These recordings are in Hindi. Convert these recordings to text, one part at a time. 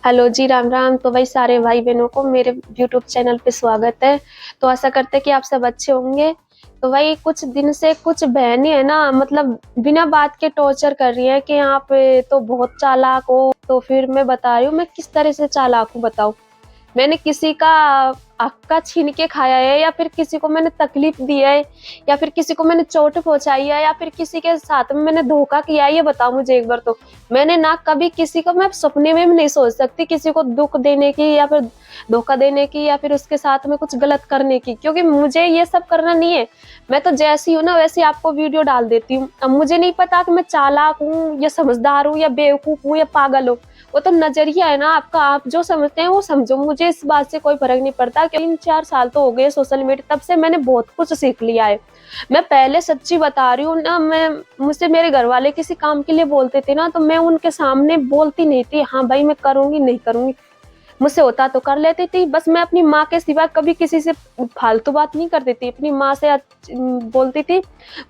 हेलो जी, राम राम। तो भाई सारे भाई बहनों को मेरे यूट्यूब चैनल पे स्वागत है। तो आशा करते हैं कि आप सब अच्छे होंगे। तो भाई कुछ दिन से कुछ बहनें है ना, मतलब बिना बात के टॉर्चर कर रही है कि आप तो बहुत चालाक हो। तो फिर मैं बता रही हूँ मैं किस तरह से चालाक हूँ, बताओ। मैंने किसी का हक्का छीन के खाया है, या फिर किसी को मैंने तकलीफ दी है, या फिर किसी को मैंने चोट पहुंचाई है, या फिर किसी के साथ में मैंने धोखा किया है, ये बताओ मुझे एक बार तो। मैंने ना कभी किसी को, मैं सपने में भी नहीं सोच सकती किसी को दुख देने की, या फिर धोखा देने की, या फिर उसके साथ में कुछ गलत करने की, क्योंकि मुझे ये सब करना नहीं है। मैं तो जैसी हूँ ना वैसी आपको वीडियो डाल देती हूँ। अब मुझे नहीं पता कि मैं चालाक हूँ या समझदार हूँ या बेवकूफ हूँ या पागल हूँ। वो तो नजरिया है ना आपका, आप जो समझते हैं वो समझो। मुझे इस बात से कोई फर्क नहीं पड़ता कि 3-4 साल तो हो गए सोशल मीडिया, तब से मैंने बहुत कुछ सीख लिया है। मैं पहले सच्ची बता रही हूँ ना, मैं मुझसे मेरे घर वाले किसी काम के लिए बोलते थे ना, तो मैं उनके सामने बोलती नहीं थी हाँ भाई मैं करूंगी नहीं करूंगी। मुझसे होता तो कर लेती थी, बस मैं अपनी माँ के सिवा कभी किसी से फालतू बात नहीं करती थी। अपनी माँ से बोलती थी,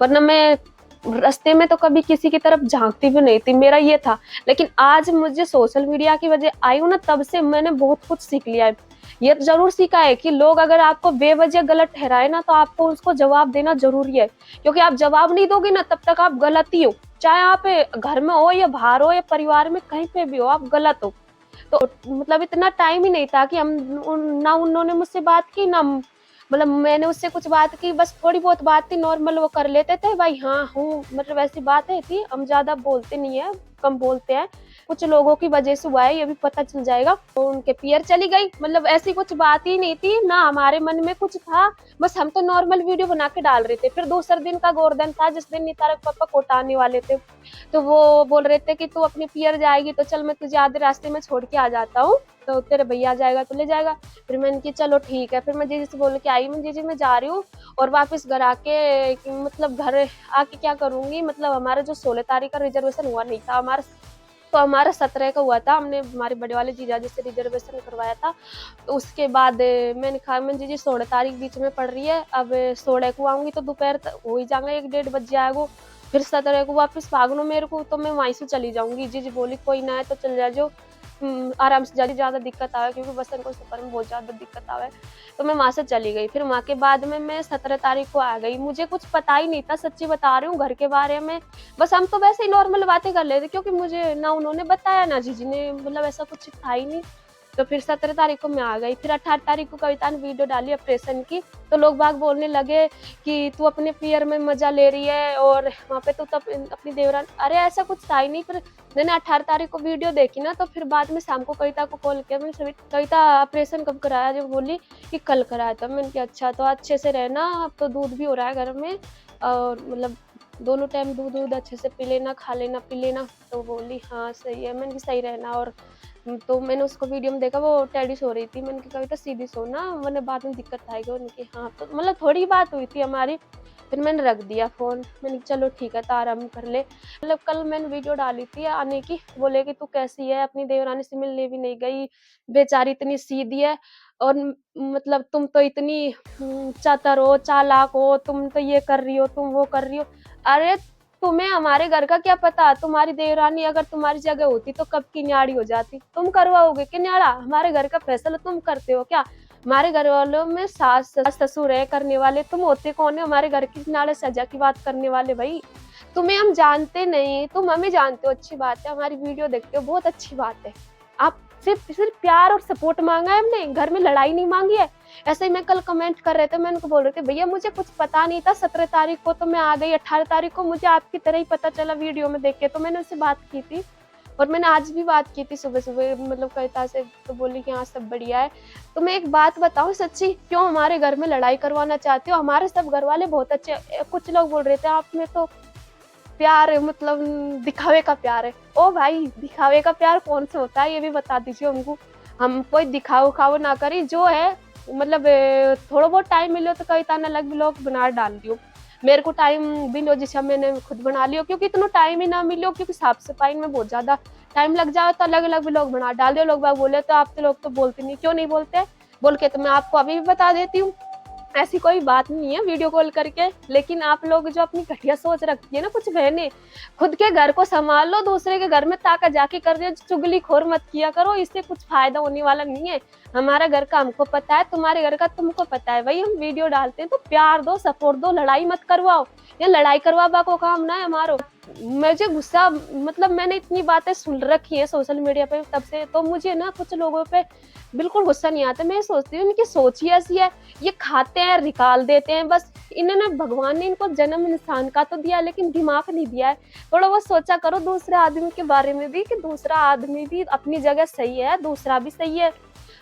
वरना मैं रास्ते में तो कभी किसी की तरफ झांकती भी नहीं थी, मेरा ये था। लेकिन आज मुझे सोशल मीडिया की वजह आई हूँ ना, तब से मैंने बहुत कुछ सीख लिया है। ये जरूर सीखा है कि लोग अगर आपको बेवजह गलत ठहराए ना, तो आपको उसको जवाब देना जरूरी है। क्योंकि आप जवाब नहीं दोगे ना, तब तक आप गलत ही हो। चाहे आप घर में हो या बाहर हो या परिवार में कहीं पे भी हो, आप गलत हो। तो मतलब इतना टाइम ही नहीं था कि हम ना उन्होंने मुझसे बात की ना मतलब मैंने उससे कुछ बात की। बस थोड़ी बहुत बात थी, नॉर्मल वो कर लेते थे भाई हाँ हूँ, मतलब वैसी बात है थी। हम ज्यादा बोलते नहीं है, कम बोलते हैं। कुछ लोगों की वजह से हुआ है, ये भी पता चल जाएगा। तो उनके पियर चली गई, मतलब ऐसी कुछ बात ही नहीं थी ना, हमारे मन में कुछ था। बस हम तो नॉर्मल वीडियो बना के डाल रहे थे। फिर दूसरे दिन का गोवर्धन था, जिस दिन नितारक पापा कोटा आने वाले थे। तो वो बोल रहे थे कि तू अपनी पियर जाएगी तो चल मैं तुझे आधे रास्ते में छोड़ के आ जाता हूँ, तो तेरे भैया जाएगा तो ले जाएगा। फिर मैंने की चलो ठीक है। फिर मैं जीजी से बोल के आई, मैं जीजी मैं जा रही हूँ। और वापस घर आके मतलब घर आके क्या करूंगी, मतलब हमारा जो 16 तारीख का रिजर्वेशन हुआ नहीं था हमारा, तो हमारा 17 का हुआ था। हमने हमारे बड़े वाले जीजा जी से रिजर्वेशन करवाया था। तो उसके बाद मैंने कहा मैं जीजी 16 तारीख बीच में पड़ रही है, अब 16 को आऊंगी तो दोपहर हो ही जाएगा, 1-1:30 बज जाएगा। फिर 17 को वापस भागनो मेरे को, तो मैं वहीं से चली जाऊंगी। जीजी बोली कोई ना है तो चल जा जो, आराम से जाती, ज्यादा दिक्कत आवे क्योंकि बसन को सफर में बहुत ज्यादा दिक्कत आवे। तो मैं वहां से चली गई। फिर वहां के बाद में मैं 17 तारीख को आ गई। मुझे कुछ पता ही नहीं था, सच्ची बता रही हूँ, घर के बारे में। बस हम तो वैसे ही नॉर्मल बातें कर लेते, क्योंकि मुझे ना उन्होंने बताया ना जीजी ने, मतलब ऐसा कुछ था ही नहीं। तो फिर 17 तारीख को मैं आ गई। फिर 18 तारीख को कविता ने वीडियो डाली ऑपरेशन की। तो लोग बाग बोलने लगे कि तू अपने पियर में मजा ले रही है और वहाँ पे तू तब अपनी देवरान, अरे ऐसा कुछ था ही नहीं। फिर मैंने 18 तारीख को वीडियो देखी ना, तो फिर बाद में शाम को कविता को कॉल किया मैंने, कविता ऑपरेशन कब कराया, जब बोली कि कल कराया था। मैंने कहा अच्छा, तो अच्छे से रहना, अब तो दूध भी हो रहा है घर में, और मतलब दोनों टाइम दूध दूध अच्छे से पी लेना, खा लेना, पी लेना। तो बोली हाँ सही है। मैंने सही रहना। और तो मैंने उसको वीडियो में देखा, वो टेडी सो रही थी। मैंने कहा कविता सीधी सो ना, वरना बाद में दिक्कत आएगी। उनकी हाँ, तो मतलब थोड़ी बात हुई थी हमारी। फिर मैंने रख दिया फोन। मैंने चलो ठीक है तो आराम कर ले। मतलब कल मैंने वीडियो डाली थी आने की, बोले कि तू कैसी है, अपनी देवरानी से मिलने भी नहीं गई, बेचारी इतनी सीधी है। और मतलब तुम तो इतनी चातर हो, चालाक हो, तुम तो ये कर रही हो, तुम वो कर रही हो। अरे तुम्हें हमारे घर का क्या पता, तुम्हारी देवरानी अगर तुम्हारी जगह होती तो कब की न्याड़ी हो जाती। तुम करवाओगे कि न्याड़ा, हमारे घर का फैसला तुम करते हो क्या। हमारे घर वालों में सास ससुर है करने वाले, तुम होते कौन है हमारे घर की नाड़े सजा की बात करने वाले। भाई तुम्हें हम जानते नहीं, तुम हमें जानते हो, अच्छी बात है, हमारी वीडियो देखते हो, बहुत अच्छी बात है। आप सिर्फ सिर्फ प्यार और सपोर्ट मांगा है हमने, घर में लड़ाई नहीं मांगी है। ऐसे ही मैं कल कमेंट कर रहे थे, मैं उनको बोल रहे थे भैया मुझे कुछ पता नहीं था, 17 तारीख को तो मैं आ गई, 18 तारीख को मुझे आपकी तरह ही पता चला वीडियो में देख के, तो मैंने उससे बात की थी। और मैंने आज भी बात की थी सुबह सुबह, मतलब कविता से, तो बोली कि हाँ सब बढ़िया है। तो मैं एक बात बताऊं सच्ची, क्यों हमारे घर में लड़ाई करवाना चाहते हो। हमारे सब घर वाले बहुत अच्छे। कुछ लोग बोल रहे थे आप में तो प्यार है, मतलब दिखावे का प्यार है। ओ भाई दिखावे का प्यार कौन सा होता है, ये भी बता दीजिए हमको। हम कोई दिखाओ खाओ ना करी, जो है मतलब थोड़ा बहुत टाइम मिलो तो कविता ने अलग ब्लॉग बना डाल दियो। मेरे को टाइम भी लो जिसे मैंने खुद बना लियो, क्योंकि इतना टाइम ही ना मिलो, क्योंकि साफ सफाई में बहुत ज्यादा टाइम लग जाए, तो अलग अलग ब्लॉग बना डाल दियो। लोग बाग बोले तो आप तो लोग तो बोलते नहीं, क्यों नहीं बोलते, बोल के तो मैं आपको अभी भी बता देती हूँ। ऐसी कोई बात नहीं है वीडियो कॉल करके, लेकिन आप लोग जो अपनी घटिया सोच रखती है ना कुछ बहनें, खुद के घर को संभाल लो, दूसरे के घर में ताका जाके कर रहे हो, चुगलीखोर मत किया करो, इससे कुछ फायदा होने वाला नहीं है। हमारा घर का हमको पता है, तुम्हारे घर का तुमको पता है। भाई हम वीडियो डालते हैं तो प्यार दो, सपोर्ट दो, लड़ाई मत करवाओ। ये लड़ाई करवा को काम ना है हमारो। मुझे गुस्सा, मतलब मैंने इतनी बातें सुन रखी है सोशल मीडिया पे तब से, तो मुझे ना कुछ लोगों पे बिल्कुल गुस्सा नहीं आता। मैं सोचती हूँ इनकी सोच ही ऐसी है, ये खाते हैं निकाल देते हैं बस। इन्होंने, भगवान ने इनको जन्म इंसान का तो दिया लेकिन दिमाग नहीं दिया है। थोड़ा बहुत सोचा करो दूसरे आदमी के बारे में भी, कि दूसरा आदमी भी अपनी जगह सही है, दूसरा भी सही है।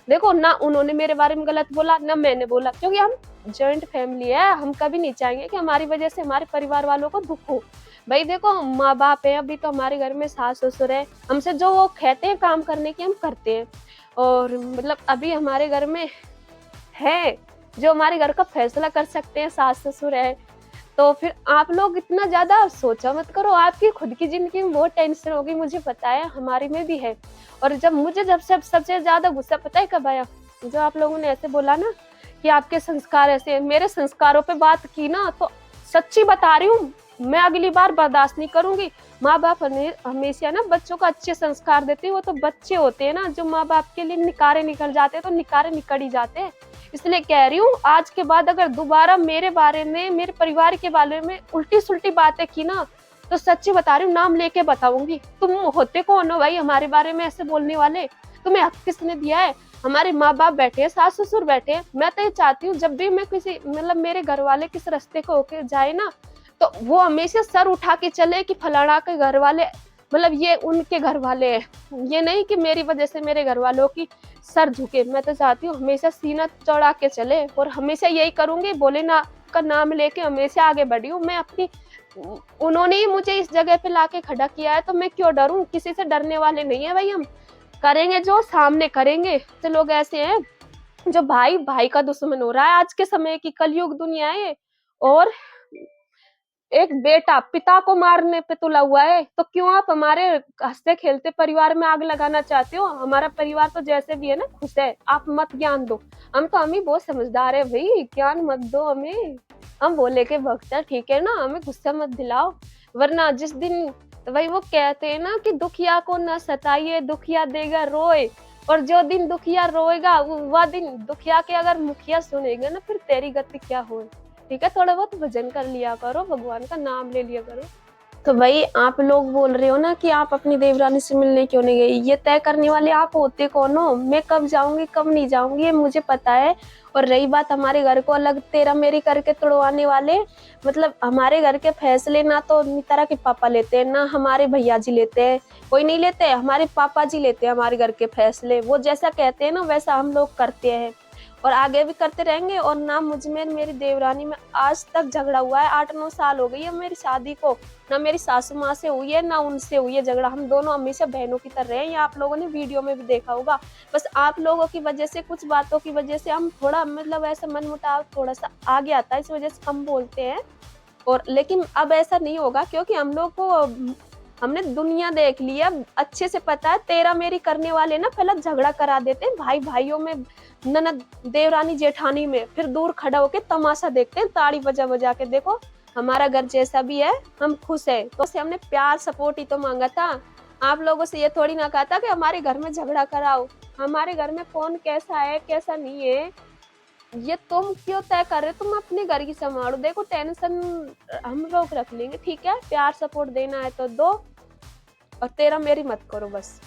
देखो ना उन्होंने मेरे बारे में गलत बोला ना मैंने बोला, क्योंकि हम जॉइंट फैमिली है। हम कभी नहीं चाहेंगे कि हमारी वजह से हमारे परिवार वालों को दुख हो। भाई देखो हम माँ बाप है, अभी तो हमारे घर में सास ससुर है, हमसे जो वो कहते हैं काम करने की हम करते हैं। और मतलब अभी हमारे घर में है जो हमारे घर का फैसला कर सकते हैं, सास ससुर है। तो फिर आप लोग इतना ज्यादा सोचा मत करो, आपकी खुद की जिंदगी में बहुत टेंशन होगी, मुझे पता है, हमारी में भी है। और जब सबसे ज्यादा गुस्सा पता है कब आया, जो आप लोगों ने ऐसे बोला ना कि आपके संस्कार ऐसे हैं, मेरे संस्कारों पे बात की ना, तो सच्ची बता रही हूँ, मैं अगली बार बर्दाश्त नहीं करूंगी। माँ बाप हमेशा ना बच्चों को अच्छे संस्कार देते हैं। वो तो बच्चे होते हैं ना जो माँ बाप के लिए निकारे निकल जाते हैं, तो निकारे निकल ही जाते हैं। इसलिए कह रही हूँ, आज के बाद अगर दोबारा मेरे बारे में, मेरे परिवार के बारे में उल्टी सुल्टी बातें की ना, तो सच्ची बता रही हूँ, नाम लेके बताऊंगी। तुम होते कौन हो भाई हमारे बारे में ऐसे बोलने वाले? तुम्हें हक किसने दिया है? हमारे माँ बाप बैठे हैं, सास ससुर बैठे हैं। मैं तो ये चाहती हूँ जब भी मैं किसी, मतलब मेरे घर वाले किस रास्ते को होके जाए ना, तो वो हमेशा सर उठा के चले कि फलाना के घर वाले, मतलब ये उनके घर वाले हैं। ये नहीं कि मेरी वजह से मेरे घर वालों की सर झुके। मैं तो चाहती हूँ हमेशा सीना चौड़ा के चले, और हमेशा यही करूंगी, भोलेनाथ का नाम लेके हमेशा आगे बढ़ी हूँ मैं अपनी। उन्होंने ही मुझे इस जगह पे लाके खड़ा किया है, तो मैं क्यों डरूं? किसी से डरने वाले नहीं है भाई। हम करेंगे जो सामने करेंगे। तो लोग ऐसे हैं जो भाई भाई का दुश्मन हो रहा है। आज के समय की कलयुग दुनिया है ये। और एक बेटा पिता को मारने पे तुला हुआ है, तो क्यों आप हमारे हंसते खेलते परिवार में आग लगाना चाहते हो? हमारा परिवार तो जैसे भी है ना खुश है, आप मत ज्ञान दो। हम ही बहुत समझदार है भाई, ज्ञान मत दो हमें। हम बोले के वक्त है, ठीक है ना, हमें गुस्सा मत दिलाओ। वरना जिस दिन, तो वही वो कहते हैं ना कि दुखिया को न सताइए, दुखिया देगा रोए। और जो दिन दुखिया रोएगा वह दिन दुखिया के अगर मुखिया सुनेगा ना, फिर तेरी गति क्या हो। ठीक है, थोड़ा बहुत भजन कर लिया करो, भगवान का नाम ले लिया करो। तो भाई आप लोग बोल रहे हो ना कि आप अपनी देवरानी से मिलने क्यों नहीं गई, ये तय करने वाले आप होते कौन हो? मैं कब जाऊंगी कब नहीं जाऊंगी ये मुझे पता है। और रही बात हमारे घर को अलग तेरा मेरी करके तोड़वाने वाले, मतलब हमारे घर के फैसले ना तो नितारा के पापा लेते हैं, ना हमारे भैया जी लेते हैं, कोई नहीं लेते, हमारे पापा जी लेते हैं हमारे घर के फैसले। वो जैसा कहते हैं ना वैसा हम लोग करते हैं, और आगे भी करते रहेंगे। और ना मुझ में मेरी देवरानी में आज तक झगड़ा हुआ है। 8-9 साल हो गई है मेरी शादी को, ना मेरी सासू माँ से हुई है ना उनसे हुई है झगड़ा। हम दोनों हमेशा बहनों की तरह हैं, ये आप लोगों ने वीडियो में भी देखा होगा। बस आप लोगों की वजह से, कुछ बातों की वजह से हम थोड़ा, मतलब ऐसा मनमुटाव थोड़ा सा आगे आता है, इस वजह से कम बोलते हैं। और लेकिन अब ऐसा नहीं होगा, क्योंकि हम लोग को, हमने दुनिया देख ली है, अच्छे से पता है। तेरा मेरी करने वाले ना पहले झगड़ा करा देते हैं भाई भाइयों में, ननद देवरानी जेठानी में, फिर दूर खड़ा होके तमाशा देखते हैं, ताड़ी बजा बजा के। देखो हमारा घर जैसा भी है, हम खुश है, तो से हमने प्यार सपोर्ट ही तो मांगा था। आप लोगों से ये थोड़ी ना कहा था कि हमारे घर में झगड़ा कराओ। हमारे घर में कौन कैसा है कैसा नहीं है ये तुम क्यों तय कर रहे हो? तुम अपने घर की संभालो। देखो टेंशन हम लोग रख लेंगे, ठीक है, प्यार सपोर्ट देना है तो दो, और तेरा मेरी मत करो बस।